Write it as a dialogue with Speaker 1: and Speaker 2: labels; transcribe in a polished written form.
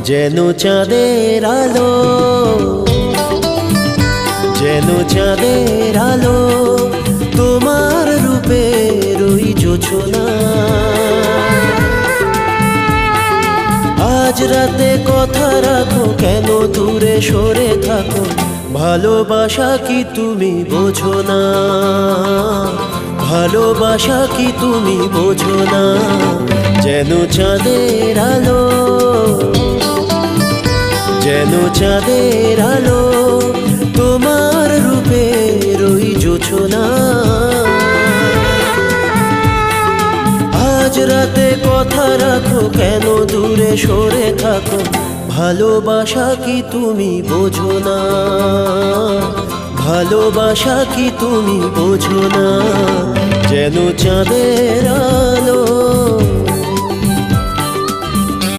Speaker 1: যেন চাঁদের আলো, যেন চাঁদের আলো, তোমার রূপের ওই জোছনা। আজ রাতে কথা রাখো, কেন দূরে সরে থাকো, ভালোবাসা কি তুমি বোঝো না, ভালোবাসা কি তুমি বোঝো না। যেন চাঁদের আলো, যেন চাঁদের আলো, তোমার রূপের ওই জোছনা। আজ রাতে কথা রাখো, কেন দূরে সরে থাকো, ভালোবাসা কি তুমি বোঝো না, ভালোবাসা কি তুমি বোঝো না। যেন চাঁদের আলো।